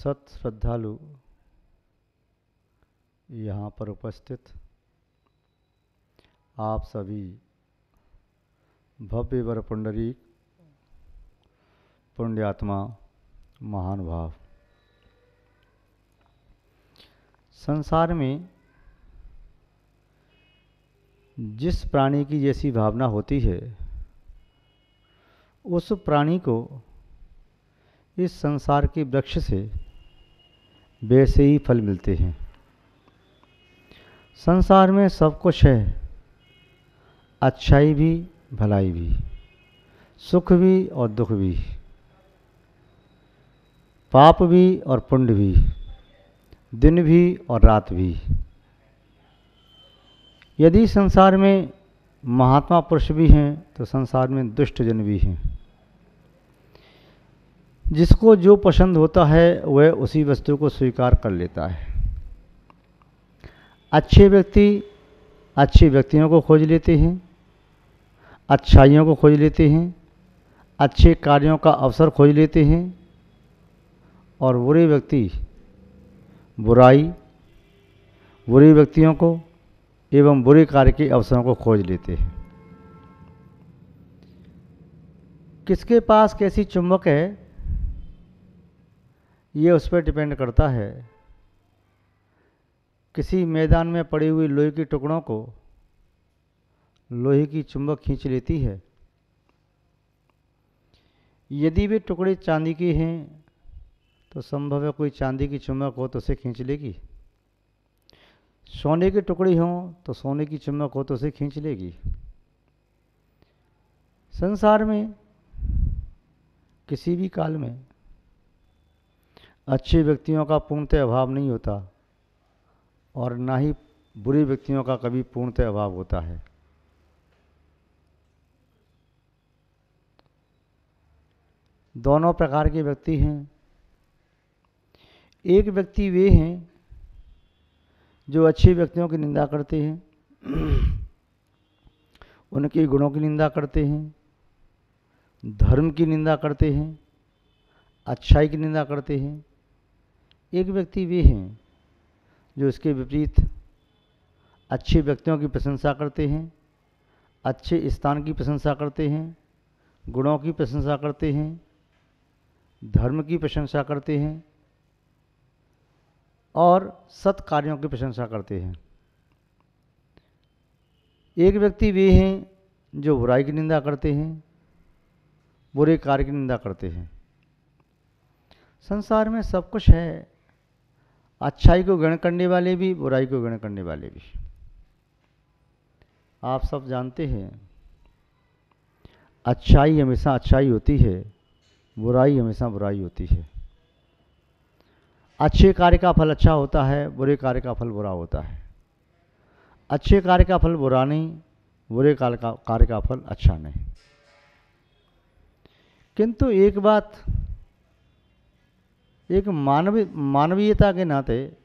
सत श्रद्धालु यहाँ पर उपस्थित आप सभी भव्य वर पुंडरीक पुण्यात्मा महानुभाव, संसार में जिस प्राणी की जैसी भावना होती है उस प्राणी को इस संसार के वृक्ष से वैसे ही फल मिलते हैं। संसार में सब कुछ है, अच्छाई भी भलाई भी, सुख भी और दुख भी, पाप भी और पुण्य भी, दिन भी और रात भी। यदि संसार में महात्मा पुरुष भी हैं तो संसार में दुष्ट जन भी हैं। जिसको जो पसंद होता है वह उसी वस्तु को स्वीकार कर लेता है। अच्छे व्यक्ति अच्छे व्यक्तियों को खोज लेते हैं, अच्छाइयों को खोज लेते हैं, अच्छे कार्यों का अवसर खोज लेते हैं, और बुरे व्यक्ति बुरे व्यक्तियों को एवं बुरे कार्य के अवसरों को खोज लेते हैं। किसके पास कैसी चुंबक है ये उस पर डिपेंड करता है। किसी मैदान में पड़ी हुई लोहे के टुकड़ों को लोहे की चुंबक खींच लेती है। यदि वे टुकड़े चांदी के हैं तो संभव है कोई चांदी की चुंबक हो तो उसे खींच लेगी। सोने के टुकड़े हों तो सोने की चुंबक हो तो उसे खींच लेगी। संसार में किसी भी काल में अच्छे व्यक्तियों का पूर्णतः अभाव नहीं होता और ना ही बुरे व्यक्तियों का कभी पूर्णतः अभाव होता है। दोनों प्रकार के व्यक्ति हैं। एक व्यक्ति वे हैं जो अच्छे व्यक्तियों की निंदा करते हैं, उनके गुणों की निंदा करते हैं, धर्म की निंदा करते हैं, अच्छाई की निंदा करते हैं। एक व्यक्ति वे हैं जो इसके विपरीत अच्छे व्यक्तियों की प्रशंसा करते हैं, अच्छे स्थान की प्रशंसा करते हैं, गुणों की प्रशंसा करते हैं, धर्म की प्रशंसा करते हैं और सत् कार्यों की प्रशंसा करते हैं। एक व्यक्ति वे हैं जो बुराई की निंदा करते हैं, बुरे कार्य की निंदा करते हैं। संसार में सब कुछ है, अच्छाई को ग्रहण करने वाले भी, बुराई को ग्रहण करने वाले भी। आप सब जानते हैं अच्छाई हमेशा अच्छाई होती है, बुराई हमेशा बुराई होती है। अच्छे कार्य का फल अच्छा होता है, बुरे कार्य का फल बुरा होता है। अच्छे कार्य का फल बुरा नहीं, बुरे कार्य का फल अच्छा नहीं। किंतु एक बात, एक मानवीयता के नाते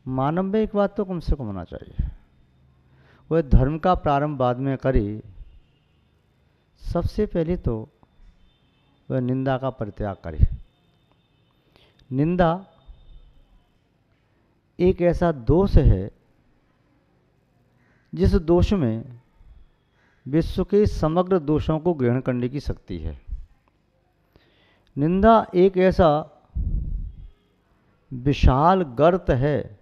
मानव में एक बात तो कम से कम होना चाहिए। वह धर्म का प्रारंभ बाद में करे, सबसे पहले तो वह निंदा का परित्याग करे। निंदा एक ऐसा दोष है जिस दोष में विश्व के समग्र दोषों को ग्रहण करने की शक्ति है। निंदा एक ऐसा विशाल गर्त है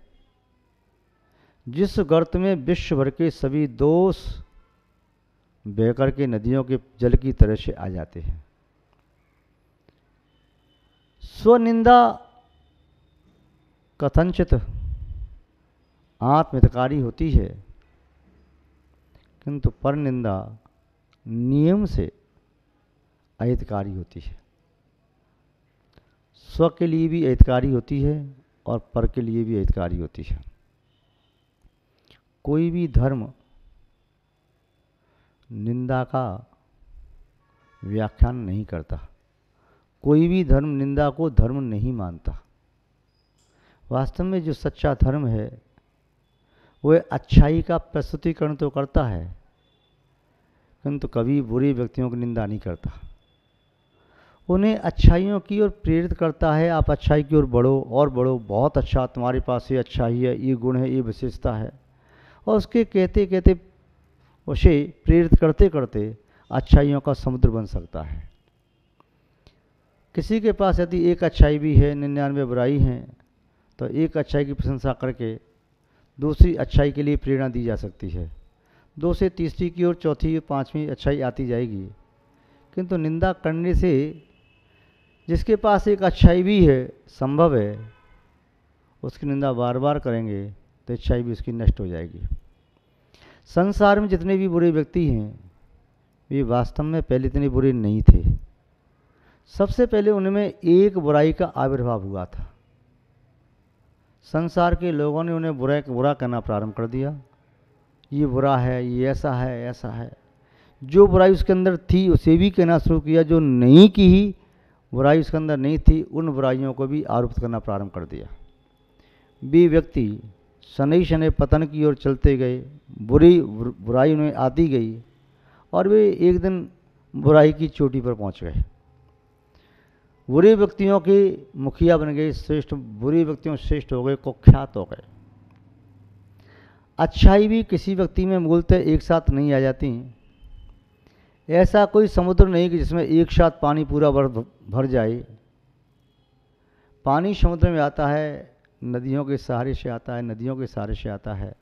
जिस गर्त में विश्व भर के सभी दोष बहकर के नदियों के जल की तरह से आ जाते हैं। स्वनिंदा कथनचित आत्महितकारी होती है, किंतु पर निंदा नियम से अहितकारी होती है। स्व के लिए भी अहितकारी होती है और पर के लिए भी अहितकारी होती है। कोई भी धर्म निंदा का व्याख्यान नहीं करता, कोई भी धर्म निंदा को धर्म नहीं मानता। वास्तव में जो सच्चा धर्म है वह अच्छाई का प्रस्तुतिकरण तो करता है, किंतु कभी बुरे व्यक्तियों की निंदा नहीं करता। उन्हें अच्छाइयों की ओर प्रेरित करता है। आप अच्छाई की ओर बढ़ो और बढ़ो, बहुत अच्छा, तुम्हारे पास ये अच्छाई है, ये गुण है, ये विशेषता है। और उसके कहते कहते उसे प्रेरित करते करते अच्छाइयों का समुद्र बन सकता है। किसी के पास यदि एक अच्छाई भी है, 99 बुराई हैं, तो एक अच्छाई की प्रशंसा करके दूसरी अच्छाई के लिए प्रेरणा दी जा सकती है। 2 से तीसरी की ओर चौथी पांचवी अच्छाई आती जाएगी। किंतु निंदा करने से जिसके पास एक अच्छाई भी है, संभव है, उसकी निंदा बार बार करेंगे तो अच्छाई भी उसकी नष्ट हो जाएगी। संसार में जितने भी बुरे व्यक्ति हैं, वे वास्तव में पहले इतने बुरे नहीं थे। सबसे पहले उनमें एक बुराई का आविर्भाव हुआ था। संसार के लोगों ने उन्हें बुरा कहना प्रारंभ कर दिया। ये बुरा है, ये ऐसा है, ऐसा है। जो बुराई उसके अंदर थी उसे भी कहना शुरू किया। जो नहीं की ही बुराई उसके अंदर नहीं थी, उन बुराइयों को भी आरोपित करना प्रारंभ कर दिया। वे व्यक्ति शनै शनै पतन की ओर चलते गए। बुराई उन्हें आती गई और वे एक दिन बुराई की चोटी पर पहुंच गए। बुरे व्यक्तियों के मुखिया बन गए, श्रेष्ठ, बुरे व्यक्तियों से श्रेष्ठ हो गए, कुख्यात हो गए। अच्छाई भी किसी व्यक्ति में मूलतः एक साथ नहीं आ जाती। ऐसा कोई समुद्र नहीं कि जिसमें एक साथ पानी पूरा भर जाए। पानी समुद्र में आता है, नदियों के सहारे से आता है, नदियों के सहारे से आता है।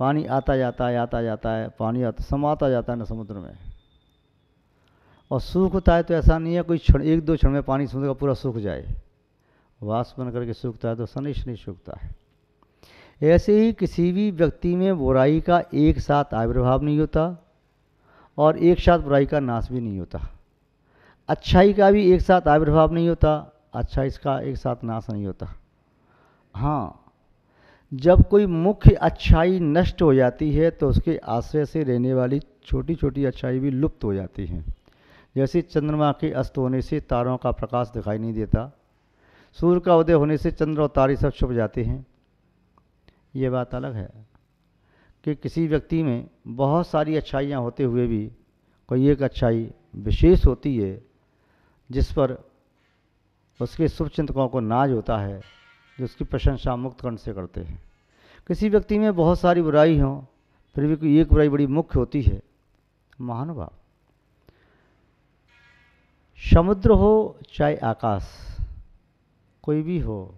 पानी आता जाता है, आता जाता है, पानी समाता जाता है न समुद्र में। और सूखता है तो ऐसा नहीं है कोई क्षण, एक दो क्षण में पानी समुद्र का पूरा सूख जाए। वाष्प बन करके सूखता है तो शनै शनै सूखता है। ऐसे ही किसी भी व्यक्ति में बुराई का एक साथ आविर्भाव नहीं होता और एक साथ बुराई का नाश भी नहीं होता। अच्छाई का भी एक साथ आविर्भाव नहीं होता, अच्छाई का एक साथ नाश नहीं होता। हाँ, जब कोई मुख्य अच्छाई नष्ट हो जाती है तो उसके आश्रय से रहने वाली छोटी छोटी अच्छाई भी लुप्त हो जाती हैं। जैसे चंद्रमा के अस्त होने से तारों का प्रकाश दिखाई नहीं देता, सूर्य का उदय होने से चंद्र और तारे सब छुप जाते हैं। ये बात अलग है कि किसी व्यक्ति में बहुत सारी अच्छाइयाँ होते हुए भी कोई एक अच्छाई विशेष होती है जिस पर उसके शुभचिंतकों को नाज होता है, जो उसकी प्रशंसा मुक्त कर्ण से करते हैं। किसी व्यक्ति में बहुत सारी बुराई हो फिर भी कोई एक बुराई बड़ी मुख्य होती है। महानुभाव, समुद्र हो चाहे आकाश, कोई भी हो,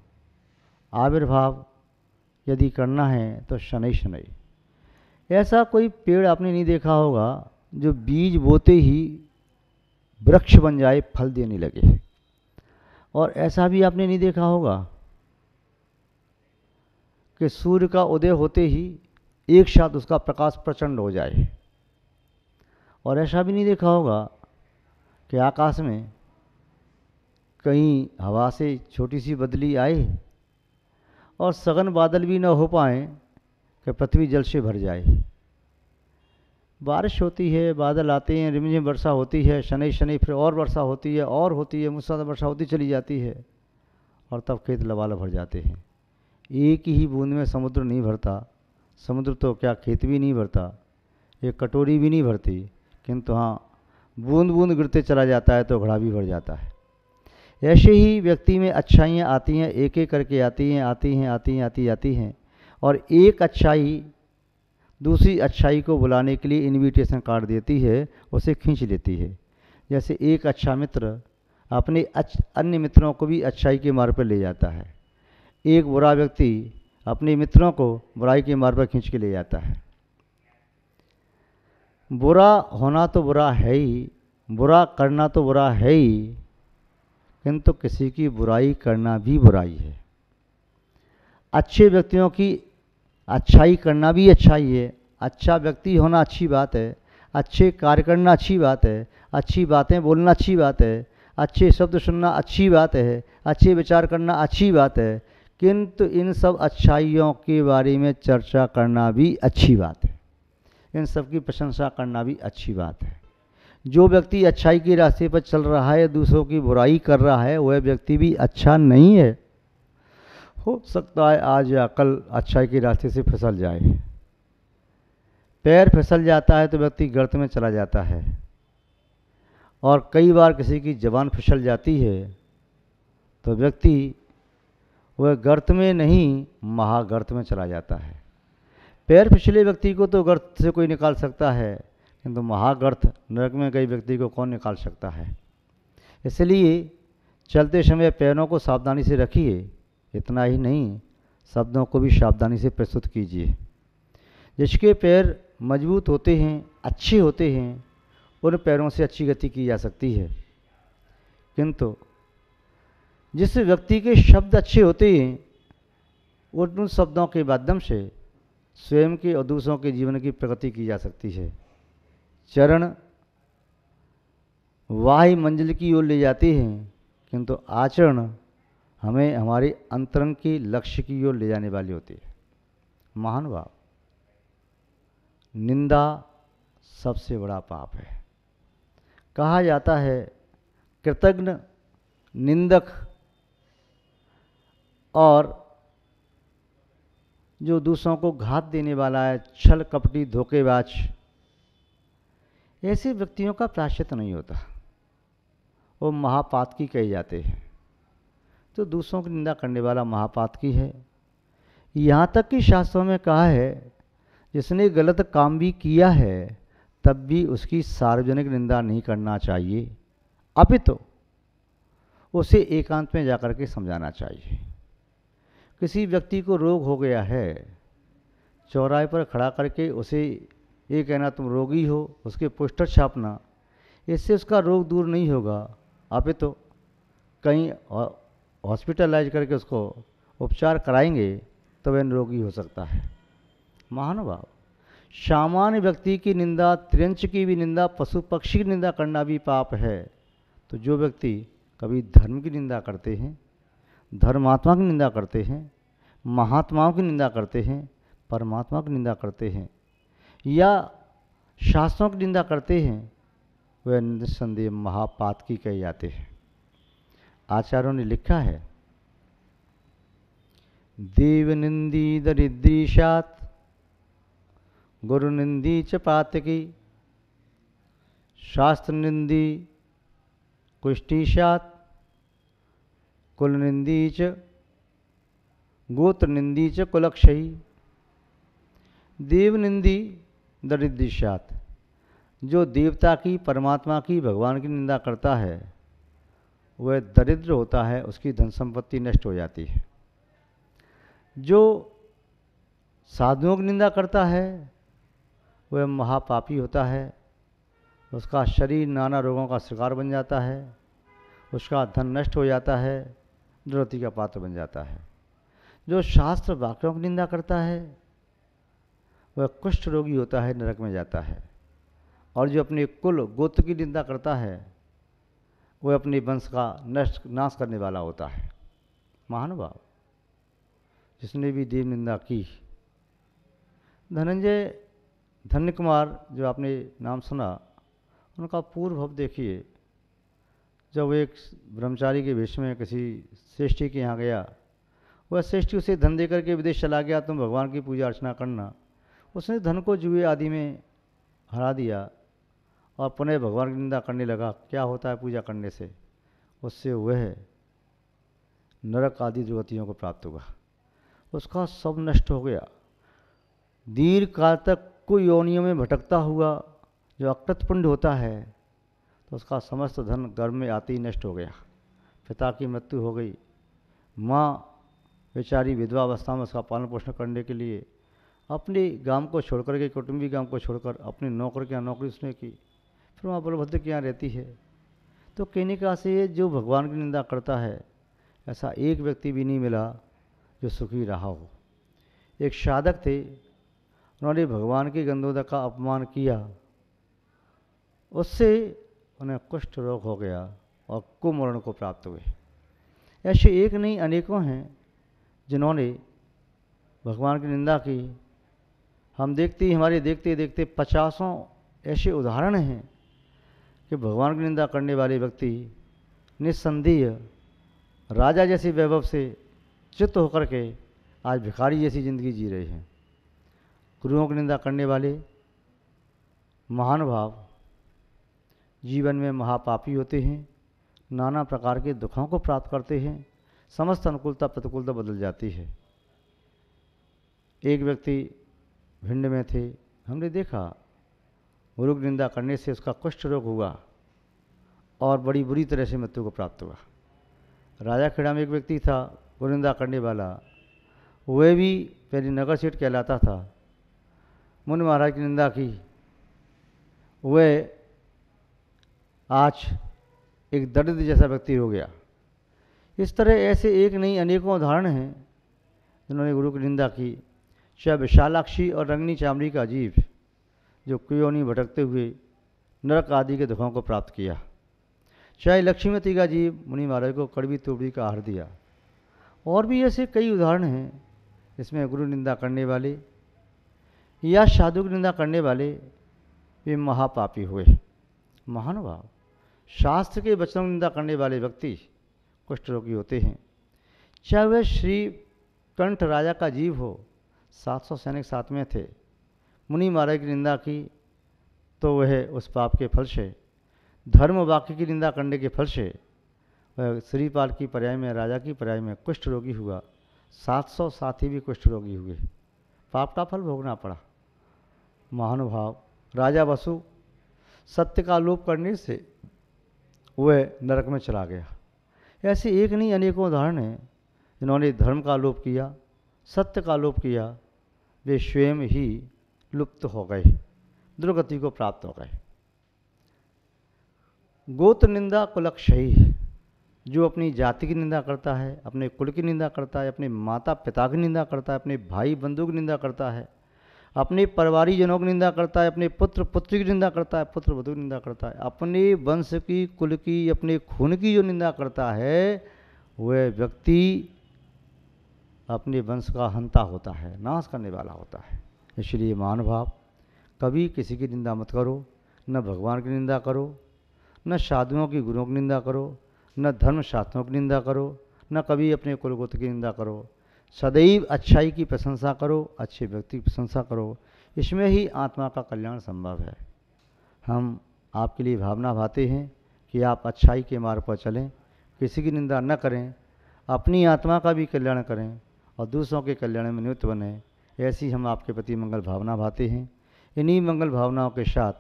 आविर्भाव यदि करना है तो शनै शनै। ऐसा कोई पेड़ आपने नहीं देखा होगा जो बीज बोते ही वृक्ष बन जाए, फल देने लगे। और ऐसा भी आपने नहीं देखा होगा कि सूर्य का उदय होते ही एक साथ उसका प्रकाश प्रचंड हो जाए। और ऐसा भी नहीं देखा होगा कि आकाश में कहीं हवा से छोटी सी बदली आए और सघन बादल भी न हो पाए कि पृथ्वी जल से भर जाए। बारिश होती है, बादल आते हैं, रिमझिम वर्षा होती है, शनै शनै फिर और वर्षा होती है और होती है, मूसलाधार वर्षा होती चली जाती है और तब खेत लबालब भर जाते हैं। एक ही बूंद में समुद्र नहीं भरता। समुद्र तो क्या खेत भी नहीं भरता, एक कटोरी भी नहीं भरती, किंतु हाँ, बूंद बूंद गिरते चला जाता है तो घड़ा भी भर जाता है। ऐसे ही व्यक्ति में अच्छाइयाँ आती हैं, एक एक करके आती हैं, आती हैं, आती हैं, आती हैं, और एक अच्छाई दूसरी अच्छाई को बुलाने के लिए इनविटेशन कार्ड देती है, उसे खींच लेती है। जैसे एक अच्छा मित्र अपने अन्य मित्रों को भी अच्छाई के मार्ग पर ले जाता है, एक बुरा व्यक्ति अपने मित्रों को बुराई के मार्ग पर खींच के ले जाता है। बुरा होना तो बुरा है ही, बुरा करना तो बुरा है ही, किंतु किसी की बुराई करना भी बुराई है। अच्छे व्यक्तियों की अच्छाई करना भी अच्छाई है। अच्छा व्यक्ति होना अच्छी बात है, अच्छे कार्य करना अच्छी बात है, अच्छी बातें बोलना अच्छी बात है, अच्छे शब्द सुनना अच्छी बात है, अच्छे विचार करना अच्छी बात है, किंतु इन सब अच्छाइयों के बारे में चर्चा करना भी अच्छी बात है, इन सब की प्रशंसा करना भी अच्छी बात है। जो व्यक्ति अच्छाई के रास्ते पर चल रहा है, दूसरों की बुराई कर रहा है, वह व्यक्ति भी अच्छा नहीं है। हो सकता है आज या कल अच्छाई के रास्ते से फिसल जाए। पैर फिसल जाता है तो व्यक्ति गर्त में चला जाता है, और कई बार किसी की जबान फिसल जाती है तो व्यक्ति वह गर्त में नहीं महागर्त में चला जाता है। पैर फिसले व्यक्ति को तो गर्त से कोई निकाल सकता है, किंतु महागर्त नरक में गए व्यक्ति को कौन निकाल सकता है। इसलिए चलते समय पैरों को सावधानी से रखिए, इतना ही नहीं शब्दों को भी सावधानी से प्रस्तुत कीजिए। जिसके पैर मजबूत होते हैं, अच्छे होते हैं, उन पैरों से अच्छी गति की जा सकती है, किंतु जिस व्यक्ति के शब्द अच्छे होते हैं उन शब्दों के माध्यम से स्वयं के और दूसरों के जीवन की प्रगति की जा सकती है। चरण वाही मंजिल की ओर ले जाते हैं, किंतु आचरण हमें हमारे अंतरंग के लक्ष्य की ओर ले जाने वाली होती है। महानुभाव, निंदा सबसे बड़ा पाप है। कहा जाता है कृतज्ञ, निंदक और जो दूसरों को घात देने वाला है, छल कपटी धोखेबाज, ऐसे व्यक्तियों का प्रायश्चित नहीं होता, वो महापातकी कहे जाते हैं। तो दूसरों की निंदा करने वाला महापातकी है। यहाँ तक कि शास्त्रों में कहा है जिसने गलत काम भी किया है तब भी उसकी सार्वजनिक निंदा नहीं करना चाहिए, अपितु उसे एकांत में जाकर के समझाना चाहिए। किसी व्यक्ति को रोग हो गया है, चौराहे पर खड़ा करके उसे ये कहना तुम रोगी हो, उसके पोस्टर छापना, इससे उसका रोग दूर नहीं होगा, अपितु कहीं हॉस्पिटलाइज करके उसको उपचार कराएंगे तो वह निरोगी हो सकता है। महानुभाव, सामान्य व्यक्ति की निंदा, त्रियंच की भी निंदा, पशु पक्षी की निंदा करना भी पाप है। तो जो व्यक्ति कभी धर्म की निंदा करते हैं, धर्मात्मा की निंदा करते हैं, महात्माओं की निंदा करते हैं, परमात्मा की निंदा करते हैं या शास्त्रों की निंदा करते हैं, वह निस्संदेह महापातकी कहे जाते हैं। आचार्यों ने लिखा है देवनिंदी दरिद्रीशात गुरुनिंदी च पातकी शास्त्रनिंदी कुष्ठीशात कुलनिंदी च गोत्रनिंदी च कुलक्षयी। देवनिंदी दरिद्रीशात, जो देवता की, परमात्मा की, भगवान की निंदा करता है वह दरिद्र होता है, उसकी धन संपत्ति नष्ट हो जाती है। जो साधुओं की निंदा करता है वह महापापी होता है, उसका शरीर नाना रोगों का शिकार बन जाता है, उसका धन नष्ट हो जाता है, दुर्गति का पात्र बन जाता है। जो शास्त्र वाक्यों की निंदा करता है वह कुष्ठ रोगी होता है, नरक में जाता है। और जो अपने कुल गोत्र की निंदा करता है वह अपने वंश का नाश करने वाला होता है। महानुभाव, जिसने भी देव निंदा की, धनंजय धन्य कुमार जो आपने नाम सुना, उनका पूर्व भव देखिए। जब वो एक ब्रह्मचारी के वेश में किसी श्रेष्ठी के यहाँ गया, वह श्रेष्ठी उसे धन दे करके विदेश चला गया, तुम भगवान की पूजा अर्चना करना। उसने धन को जुए आदि में हरा दिया और पुनः भगवान की निंदा करने लगा। क्या होता है पूजा करने से? उससे वह नरक आदि दुर्गतियों को प्राप्त होगा, उसका सब नष्ट हो गया। दीर्घ काल तक कोई योनियों में भटकता हुआ जो अकृतपुंड होता है, तो उसका समस्त धन गर्भ में आते ही नष्ट हो गया। पिता की मृत्यु हो गई, माँ बेचारी विधवा अवस्था में उसका पालन पोषण करने के लिए अपने गांव को छोड़कर के, कौटुंबिक गांव को छोड़कर अपने नौकर के यहाँ नौकरी उसने की, फिर वहाँ बलभद्र के यहाँ रहती है। तो कहने का से जो भगवान की निंदा करता है, ऐसा एक व्यक्ति भी नहीं मिला जो सुखी रहा हो। एक साधक थे, उन्होंने भगवान की गंधोदक का अपमान किया, उससे उन्हें कुष्ठ रोग हो गया और कुमरण को प्राप्त हुए। ऐसे एक नहीं अनेकों हैं जिन्होंने भगवान की निंदा की। हम देखते ही हमारे देखते देखते 50 ऐसे उदाहरण हैं कि भगवान की निंदा करने वाले व्यक्ति निस्संदेह राजा जैसे वैभव से चित्त होकर के आज भिखारी जैसी जिंदगी जी रहे हैं। गुरुओं की निंदा करने वाले महानुभाव जीवन में महापापी होते हैं, नाना प्रकार के दुखों को प्राप्त करते हैं, समस्त अनुकूलता प्रतिकूलता बदल जाती है। एक व्यक्ति भिंड में थे, हमने देखा गुरु की निंदा करने से उसका कुष्ठ रोग हुआ और बड़ी बुरी तरह से मृत्यु को प्राप्त हुआ। राजा खेड़ा में एक व्यक्ति था गुरु निंदा करने वाला, वह भी पहले नगर सेठ कहलाता था, मुनि महाराज की निंदा की, वह आज एक दरिद्र जैसा व्यक्ति हो गया। इस तरह ऐसे एक नहीं अनेकों उदाहरण हैं जिन्होंने गुरु की निंदा की। चाहे विशालाक्षी और रंगनी चामड़ी का जीव जो कुयोनी भटकते हुए नरक आदि के दुखों को प्राप्त किया, चाहे लक्ष्मीवती का जीव मुनि महाराज को कड़वी तोबड़ी का आहार दिया, और भी ऐसे कई उदाहरण हैं इसमें गुरु निंदा करने वाले या साधु की निंदा करने वाले वे महापापी हुए। महानुभाव, शास्त्र के वचनों की निंदा करने वाले व्यक्ति कुष्ठ रोगी होते हैं। चाहे वह श्री कंठ राजा का जीव हो, 700 सैनिक साथ में थे, मुनि महाराज की निंदा की तो वह उस पाप के फल से, धर्म वाक्य की निंदा करने के फल से वह श्रीपाल की पर्याय में, राजा की पर्याय में कुष्ठ रोगी हुआ। 700 साथी भी कुष्ठ रोगी हुए, पाप का फल भोगना पड़ा। महानुभाव, राजा वसु सत्य का लोप करने से वह नरक में चला गया। ऐसे एक नहीं अनेकों उदाहरण हैं जिन्होंने धर्म का लोप किया, सत्य का लोप किया, वे स्वयं ही लुप्त हो गए, दुर्गति को प्राप्त हो गए। गोत्र निंदा कुलक्षयी, जो अपनी जाति की निंदा करता है, अपने कुल की निंदा करता है, अपने माता पिता की निंदा करता है, अपने भाई बंधु की निंदा करता है, अपने परिवारीजनों की निंदा करता है, अपने पुत्र पुत्री की निंदा करता है, पुत्र वधू की निंदा करता है, अपने वंश की, कुल की, अपने खून की जो निंदा करता है, वह व्यक्ति अपने वंश का हंता होता है, नाश करने वाला होता है। इसलिए महानुभाव, कभी किसी की निंदा मत करो, न भगवान की निंदा करो, न साधुओं की गुरुओं की निंदा करो, न धर्म शास्त्रों की निंदा करो, न कभी अपने कुलगोत्र की निंदा करो। सदैव अच्छाई की प्रशंसा करो, अच्छे व्यक्ति की प्रशंसा करो, इसमें ही आत्मा का कल्याण संभव है। हम आपके लिए भावना भाते हैं कि आप अच्छाई के मार्ग पर चलें, किसी की निंदा न करें, अपनी आत्मा का भी कल्याण करें और दूसरों के कल्याण में नियुक्त बने। ऐसी हम आपके प्रति मंगल भावना भाते हैं। इन्हीं मंगल भावनाओं के साथ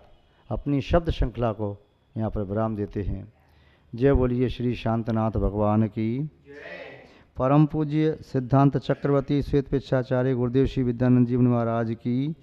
अपनी शब्द श्रृंखला को यहाँ पर विराम देते हैं। जय बोलिए श्री शांतनाथ भगवान की, परम पूज्य सिद्धांत चक्रवर्ती श्वेत पिच्छाचार्य गुरुदेव श्री विद्यानंद जी महाराज की।